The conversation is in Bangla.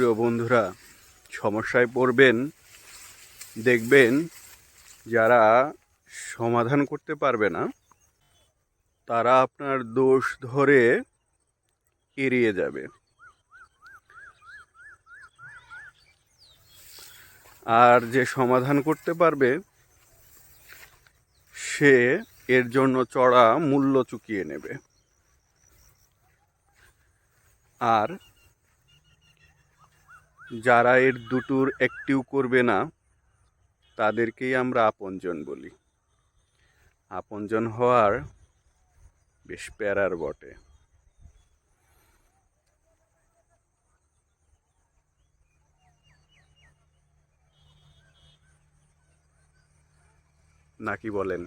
প্রিয় বন্ধুরা, সমস্যায় পড়বেন, দেখবেন যারা সমাধান করতে পারবে না তারা আপনার দোষ ধরে এড়িয়ে যাবে। আর যে সমাধান করতে পারবে সে এর জন্য চড়া মূল্য চুকিয়ে নেবে। আর যারা এর দুটোর একটিও করবে না তাদেরকেই আমরা আপনজন বলি। আপনজন হওয়ার বেশ প্যারার বটে। নাকি বলেন?